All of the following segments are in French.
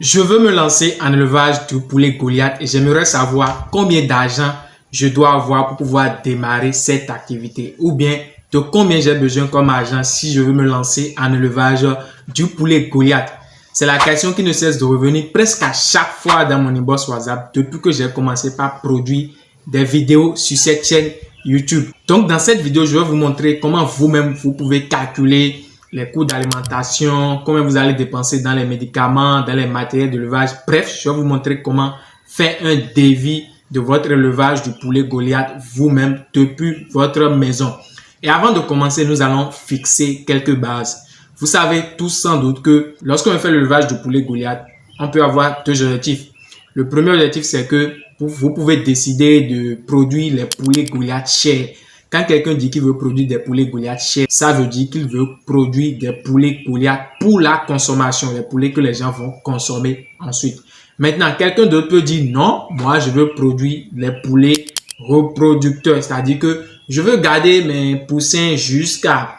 Je veux me lancer en élevage de poulet Goliath et j'aimerais savoir combien d'argent je dois avoir pour pouvoir démarrer cette activité ou bien de combien j'ai besoin comme argent si je veux me lancer en élevage du poulet Goliath. C'est la question qui ne cesse de revenir presque à chaque fois dans mon inbox WhatsApp depuis que j'ai commencé par produire des vidéos sur cette chaîne YouTube. Donc dans cette vidéo, je vais vous montrer comment vous-même vous pouvez calculer les coûts d'alimentation, combien vous allez dépenser dans les médicaments, dans les matériels d'élevage. Bref, je vais vous montrer comment faire un devis de votre élevage du poulet Goliath vous-même depuis votre maison. Et avant de commencer, nous allons fixer quelques bases. Vous savez tous sans doute que lorsqu'on fait l'élevage du poulet Goliath, on peut avoir deux objectifs. Le premier objectif, c'est que vous pouvez décider de produire les poulets Goliath chers. Quand quelqu'un dit qu'il veut produire des poulets Goliath chers, ça veut dire qu'il veut produire des poulets Goliath pour la consommation, les poulets que les gens vont consommer ensuite. Maintenant, quelqu'un d'autre peut dire non, moi je veux produire les poulets reproducteurs, c'est-à-dire que je veux garder mes poussins jusqu'à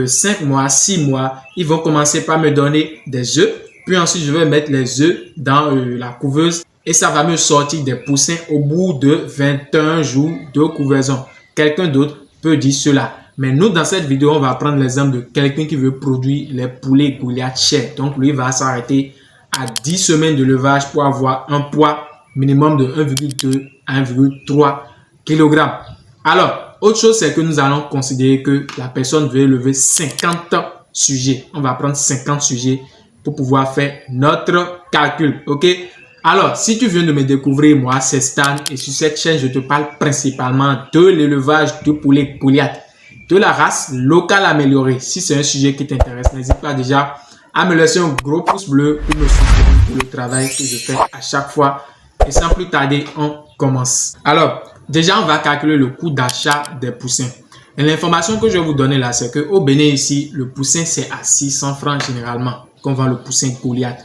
5 mois, 6 mois. Ils vont commencer par me donner des œufs, puis ensuite je vais mettre les œufs dans la couveuse et ça va me sortir des poussins au bout de 21 jours de couvaison. Quelqu'un d'autre peut dire cela. Mais nous, dans cette vidéo, on va prendre l'exemple de quelqu'un qui veut produire les poulets Goliath chers. Donc, lui va s'arrêter à 10 semaines de levage pour avoir un poids minimum de 1,2 à 1,3 kg. Alors, autre chose, c'est que nous allons considérer que la personne veut lever 50 sujets. On va prendre 50 sujets pour pouvoir faire notre calcul. OK? Alors, si tu viens de me découvrir, moi, c'est Stan et sur cette chaîne, je te parle principalement de l'élevage de poulet Goliath, de la race locale améliorée. Si c'est un sujet qui t'intéresse, n'hésite pas déjà à me laisser un gros pouce bleu pour me soutenir pour le travail que je fais à chaque fois. Et sans plus tarder, on commence. Alors, déjà, on va calculer le coût d'achat des poussins. Et l'information que je vais vous donner là, c'est qu'au Bénin ici, le poussin, c'est à 600 francs généralement qu'on vend le poussin Goliath.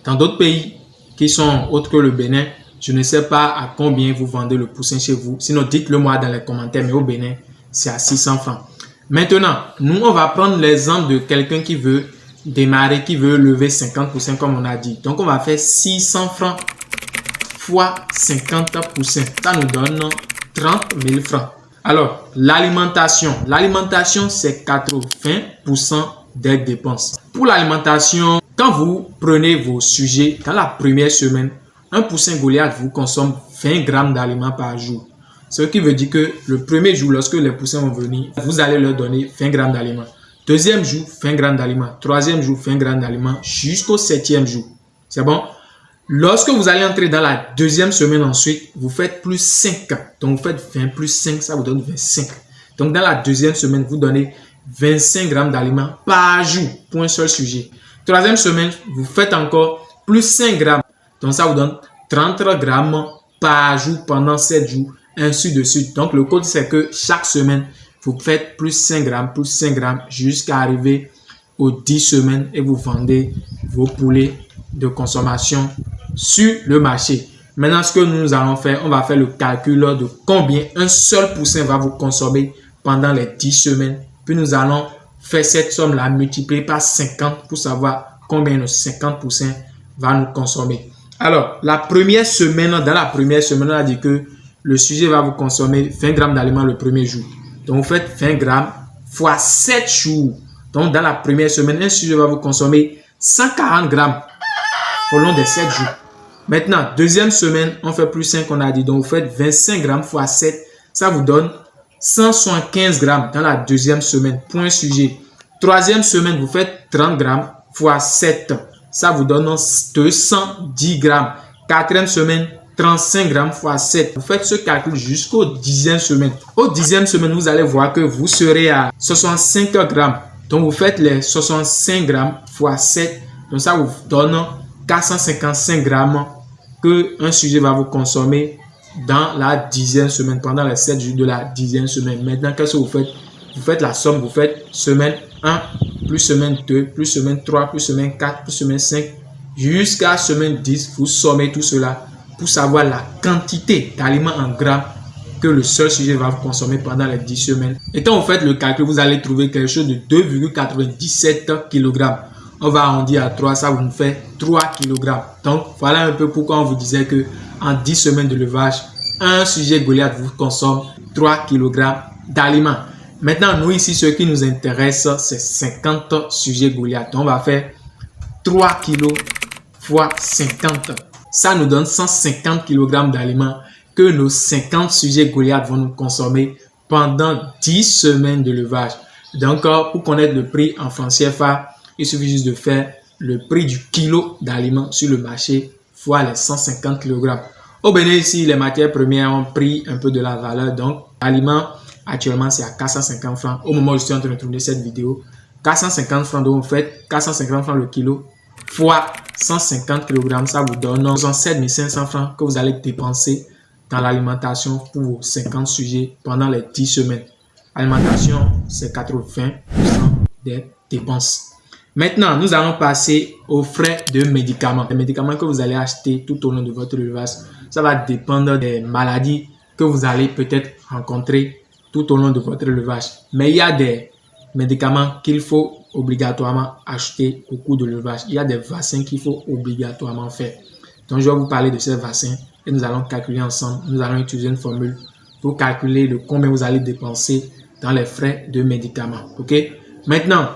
Dans d'autres pays qui sont autres que le Bénin, je ne sais pas à combien vous vendez le poussin chez vous. Sinon, dites-le moi dans les commentaires, mais au Bénin, c'est à 600 francs. Maintenant, nous, on va prendre l'exemple de quelqu'un qui veut démarrer, qui veut lever 50 poussins comme on a dit. Donc, on va faire 600 francs fois 50 poussins. Ça nous donne 30 000 francs. Alors, l'alimentation. L'alimentation, c'est 80% des dépenses. Pour l'alimentation, quand vous prenez vos sujets, dans la première semaine, un poussin Goliath vous consomme 20 grammes d'aliments par jour. Ce qui veut dire que le premier jour, lorsque les poussins vont venir, vous allez leur donner 20 grammes d'aliments. Deuxième jour, 20 grammes d'aliments. Troisième jour, 20 grammes d'aliments jusqu'au septième jour. C'est bon? Lorsque vous allez entrer dans la deuxième semaine ensuite, vous faites plus 5. Donc, vous faites 20 plus 5, ça vous donne 25. Donc, dans la deuxième semaine, vous donnez 25 grammes d'aliments par jour pour un seul sujet. Troisième semaine, vous faites encore plus 5 grammes. Donc, ça vous donne 30 grammes par jour pendant 7 jours, ainsi de suite. Donc, le code, c'est que chaque semaine, vous faites plus 5 grammes jusqu'à arriver aux 10 semaines et vous vendez vos poulets de consommation sur le marché. Maintenant, ce que nous allons faire, on va faire le calcul de combien un seul poussin va vous consommer pendant les 10 semaines. Puis, nous allons faire cette somme-là multipliée par 50 pour savoir combien nos 50 poussins va nous consommer. Alors, dans la première semaine, on a dit que le sujet va vous consommer 20 grammes d'aliments le premier jour. Donc, vous faites 20 grammes fois 7 jours. Donc, dans la première semaine, un sujet va vous consommer 140 grammes au long des 7 jours. Maintenant, deuxième semaine, on fait plus 5, on a dit. Donc, vous faites 25 grammes fois 7. Ça vous donne 175 grammes dans la deuxième semaine pour un sujet. Troisième semaine, vous faites 30 grammes fois 7. Ça vous donne 210 grammes. Quatrième semaine, 35 grammes fois 7. Vous faites ce calcul jusqu'au 10e semaine. Au 10e semaine, vous allez voir que vous serez à 65 grammes. Donc, vous faites les 65 grammes fois 7. Donc, ça vous donne 455 grammes que un sujet va vous consommer dans la 10e semaine, pendant les 7 jours de la 10e semaine. Maintenant, qu'est-ce que vous faites? Vous faites la somme, vous faites semaine 1, plus semaine 2, plus semaine 3, plus semaine 4, plus semaine 5, jusqu'à semaine 10. Vous sommez tout cela pour savoir la quantité d'aliments en grammes que le seul sujet va vous consommer pendant les 10 semaines. Et quand vous faites le calcul, vous allez trouver quelque chose de 2,97 kg. on va arrondir à 3, ça vous nous fait 3 kg. Donc, voilà un peu pourquoi on vous disait que en 10 semaines de levage, un sujet Goliath vous consomme 3 kg d'aliments. Maintenant, nous ici, ce qui nous intéresse, c'est 50 sujets Goliath. Donc, on va faire 3 kg fois 50. Ça nous donne 150 kg d'aliments que nos 50 sujets Goliath vont nous consommer pendant 10 semaines de levage. Donc, pour connaître le prix en francs CFA, il suffit juste de faire le prix du kilo d'aliments sur le marché fois les 150 kg. Au Bénin, ici, les matières premières ont pris un peu de la valeur. Donc, l'aliment, actuellement, c'est à 450 francs. Au moment où je suis en train de tourner cette vidéo, 450 francs, donc vous faites 450 francs le kilo fois 150 kg. Ça vous donne 67 500 francs que vous allez dépenser dans l'alimentation pour vos 50 sujets pendant les 10 semaines. Alimentation, c'est 80% des dépenses. Maintenant, nous allons passer aux frais de médicaments. Les médicaments que vous allez acheter tout au long de votre élevage, ça va dépendre des maladies que vous allez peut-être rencontrer tout au long de votre élevage. Mais il y a des médicaments qu'il faut obligatoirement acheter au cours de l'élevage. Il y a des vaccins qu'il faut obligatoirement faire. Donc, je vais vous parler de ces vaccins et nous allons calculer ensemble. Nous allons utiliser une formule pour calculer le combien vous allez dépenser dans les frais de médicaments. OK? Maintenant,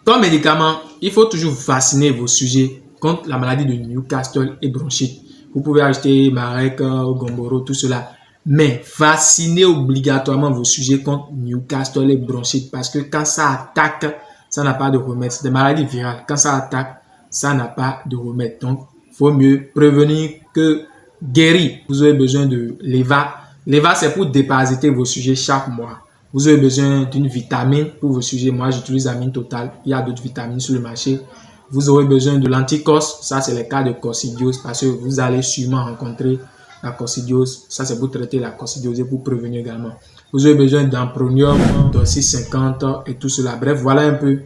comme médicament, il faut toujours vacciner vos sujets contre la maladie de Newcastle et bronchite. Vous pouvez acheter Marek, Gomboro, tout cela. Mais vaccinez obligatoirement vos sujets contre Newcastle et bronchite parce que quand ça attaque, ça n'a pas de remède. C'est des maladies virales. Quand ça attaque, ça n'a pas de remède. Donc, il faut mieux prévenir que guérir. Vous avez besoin de l'EVA. L'EVA, c'est pour déparasiter vos sujets chaque mois. Vous avez besoin d'une vitamine pour vos sujets. Moi, j'utilise Amine Total. Il y a d'autres vitamines sur le marché. Vous aurez besoin de l'anticos. Ça, c'est les cas de coccidiose parce que vous allez sûrement rencontrer la coccidiose. Ça, c'est pour traiter la coccidiose et pour prévenir également. Vous avez besoin d'Ampronium, d'Oxy 50 et tout cela. Bref, voilà un peu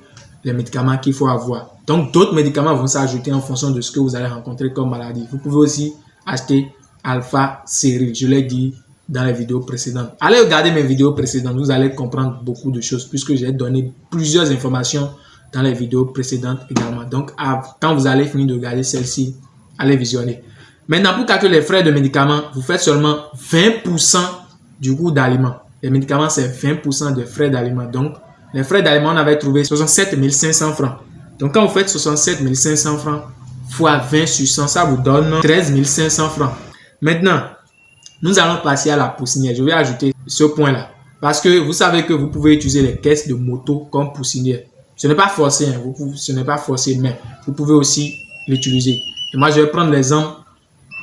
les médicaments qu'il faut avoir. Donc, d'autres médicaments vont s'ajouter en fonction de ce que vous allez rencontrer comme maladie. Vous pouvez aussi acheter Alpha Cyril. Je l'ai dit dans les vidéos précédentes. Allez regarder mes vidéos précédentes, vous allez comprendre beaucoup de choses puisque j'ai donné plusieurs informations dans les vidéos précédentes également. Donc, quand vous allez finir de regarder celle-ci, allez visionner. Maintenant, pour calculer les frais de médicaments, vous faites seulement 20% du coût d'aliments. Les médicaments, c'est 20% de frais d'aliments. Donc, les frais d'aliments, on avait trouvé 67 500 francs. Donc, quand vous faites 67 500 francs fois 20 sur 100, ça vous donne 13 500 francs. Maintenant, nous allons passer à la poussinière. Je vais ajouter ce point-là. Parce que vous savez que vous pouvez utiliser les caisses de moto comme poussinière. Ce n'est pas forcé, hein. Ce n'est pas forcé, mais vous pouvez aussi l'utiliser. Et moi, je vais prendre l'exemple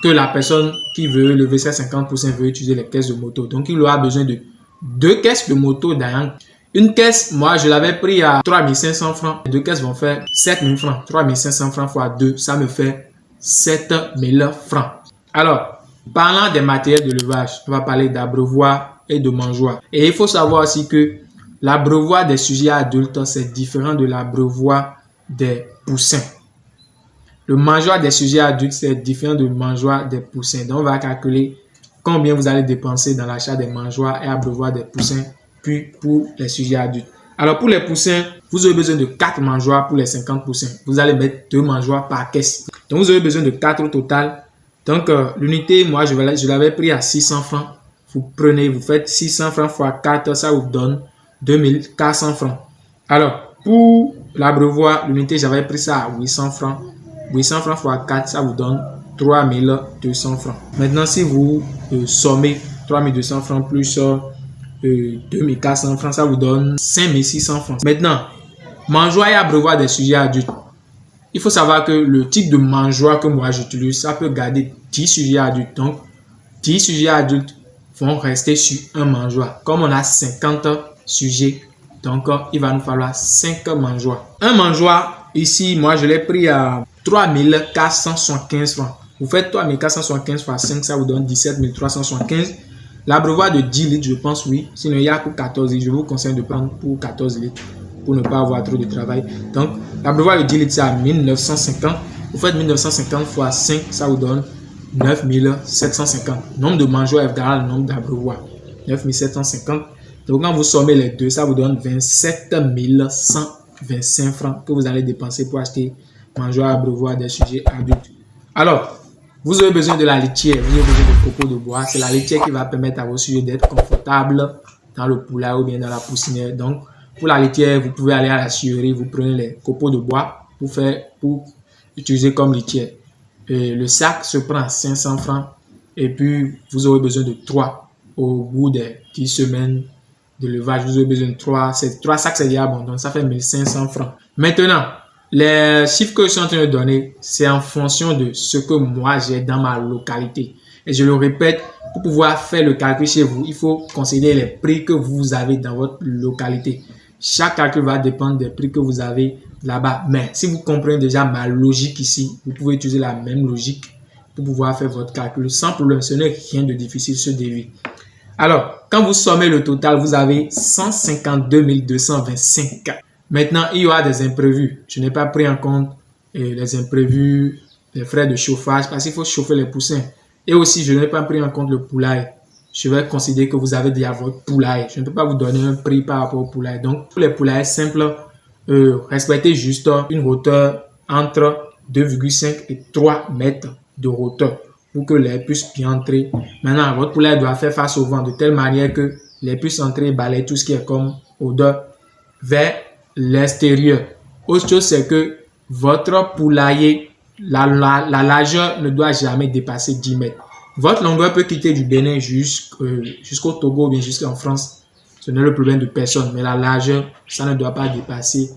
que la personne qui veut lever ses 50% veut utiliser les caisses de moto. Donc, il aura besoin de 2 caisses de moto d'ailleurs. Une caisse, moi, je l'avais pris à 3500 francs. Les 2 caisses vont faire 7000 francs. 3500 francs fois 2, ça me fait 7000 francs. Alors, parlant des matériels de levage, on va parler d'abreuvoir et de mangeoire. Et il faut savoir aussi que l'abreuvoir des sujets adultes, c'est différent de l'abreuvoir des poussins. Le mangeoire des sujets adultes, c'est différent du mangeoire des poussins. Donc, on va calculer combien vous allez dépenser dans l'achat des mangeoires et abreuvoirs des poussins, puis pour les sujets adultes. Alors, pour les poussins, vous avez besoin de 4 mangeoires pour les 50 poussins. Vous allez mettre 2 mangeoires par caisse. Donc, vous avez besoin de 4 au total. Donc, l'unité, moi, je l'avais pris à 600 francs. Vous faites 600 francs fois 4, ça vous donne 2400 francs. Alors, pour l'abreuvoir, l'unité, j'avais pris ça à 800 francs. 800 francs fois 4, ça vous donne 3200 francs. Maintenant, si vous sommez 3200 francs plus 2400 francs, ça vous donne 5600 francs. Maintenant, mangeoire et abreuvoir des sujets adultes. Il faut savoir que le type de mangeoire que moi j'utilise, ça peut garder 10 sujets adultes. Donc, 10 sujets adultes vont rester sur un mangeoire. Comme on a 50 sujets, donc il va nous falloir 5 mangeoires. Un mangeoire, ici, moi je l'ai pris à 3475 francs. Vous faites 3475 fois 5, ça vous donne 17 375. L'abreuvoir de 10 litres, je pense, oui. Sinon, il y a pour 14 litres. Je vous conseille de prendre pour 14 litres pour ne pas avoir trop de travail. Donc, l'abreuvoir de 10 litres, c'est à 1950. Vous faites 1950 fois 5, ça vous donne 9750. Nombre de mangeoires est égal au nombre d'abreuvoirs. 9750. Donc, quand vous sommez les deux, ça vous donne 27 100 25 francs que vous allez dépenser pour acheter mangeoire, abreuvoir des sujets adultes. Alors, vous avez besoin de la litière, vous avez besoin de copeaux de bois. C'est la litière qui va permettre à vos sujets d'être confortables dans le poulailler ou bien dans la poussinière. Donc, pour la litière, vous pouvez aller à la scierie, vous prenez les copeaux de bois pour utiliser comme litière. Et le sac se prend à 500 francs et puis vous aurez besoin de 3 au bout des 10 semaines de levage. Vous aurez besoin de 3. Ces 3 sacs, c'est déjà bon. Donc, ça fait 1500 francs. Maintenant, les chiffres que je suis en train de donner, c'est en fonction de ce que moi j'ai dans ma localité. Et je le répète, pour pouvoir faire le calcul chez vous, il faut considérer les prix que vous avez dans votre localité. Chaque calcul va dépendre des prix que vous avez là-bas. Mais si vous comprenez déjà ma logique ici, vous pouvez utiliser la même logique pour pouvoir faire votre calcul sans problème. Ce n'est rien de difficile, ce devis. Alors, quand vous sommez le total, vous avez 152 225. Maintenant, il y aura des imprévus. Je n'ai pas pris en compte les imprévus, les frais de chauffage parce qu'il faut chauffer les poussins. Et aussi, je n'ai pas pris en compte le poulailler. Je vais considérer que vous avez déjà votre poulailler. Je ne peux pas vous donner un prix par rapport au poulailler. Donc, pour les poulaillers simples, respectez juste une hauteur entre 2,5 et 3 mètres de hauteur pour que l'air puisse bien entrer. Maintenant, votre poulailler doit faire face au vent de telle manière que l'air puisse entrer et balayer tout ce qui est comme odeur vers l'extérieur. Autre chose, c'est que votre poulailler, la largeur ne doit jamais dépasser 10 mètres. Votre longueur peut quitter du Bénin jusqu'au Togo ou bien jusqu'en France. Ce n'est le problème de personne, mais la largeur, ça ne doit pas dépasser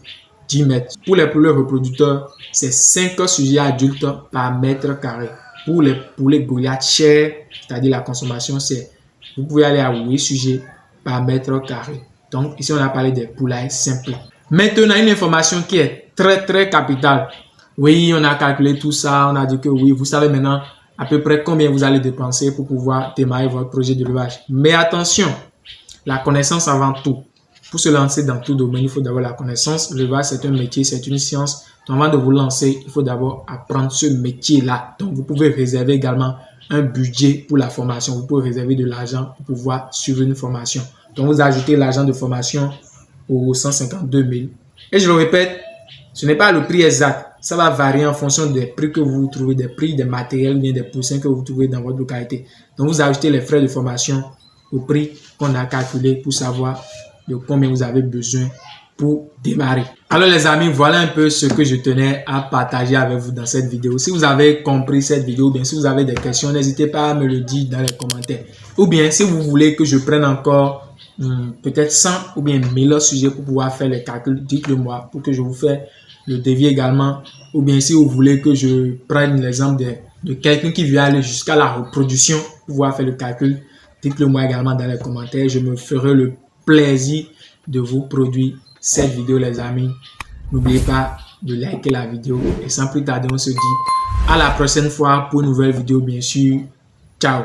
10 mètres. Pour les poulets reproducteurs, c'est 5 sujets adultes par mètre carré. Pour les poulets Goliath chers, c'est-à-dire la consommation, c'est vous pouvez aller à 8 sujets par mètre carré. Donc, ici, on a parlé des poulaillers simples. Maintenant, une information qui est très capitale. Oui, on a calculé tout ça. On a dit que oui, vous savez maintenant à peu près combien vous allez dépenser pour pouvoir démarrer votre projet de levage. Mais attention, la connaissance avant tout. Pour se lancer dans tout domaine, il faut d'abord la connaissance. Le levage, c'est un métier, c'est une science. Donc, avant de vous lancer, il faut d'abord apprendre ce métier-là. Donc, vous pouvez réserver également un budget pour la formation. Vous pouvez réserver de l'argent pour pouvoir suivre une formation. Donc, vous ajoutez l'argent de formation aux 152 000. Et je le répète, ce n'est pas le prix exact. Ça va varier en fonction des prix que vous trouvez, des prix des matériels ou bien des poussins que vous trouvez dans votre localité. Donc, vous ajoutez les frais de formation au prix qu'on a calculé pour savoir de combien vous avez besoin pour démarrer. Alors les amis, voilà un peu ce que je tenais à partager avec vous dans cette vidéo. Si vous avez compris cette vidéo, bien si vous avez des questions, n'hésitez pas à me le dire dans les commentaires. Ou bien si vous voulez que je prenne encore peut-être 100 ou bien 1000 sujets pour pouvoir faire les calculs, dites-le moi pour que je vous fasse le devis également. Ou bien si vous voulez que je prenne l'exemple de quelqu'un qui veut aller jusqu'à la reproduction pour pouvoir faire le calcul, dites-le moi également dans les commentaires. Je me ferai le plaisir de vous produire cette vidéo les amis. N'oubliez pas de liker la vidéo et sans plus tarder on se dit à la prochaine fois pour une nouvelle vidéo bien sûr. Ciao.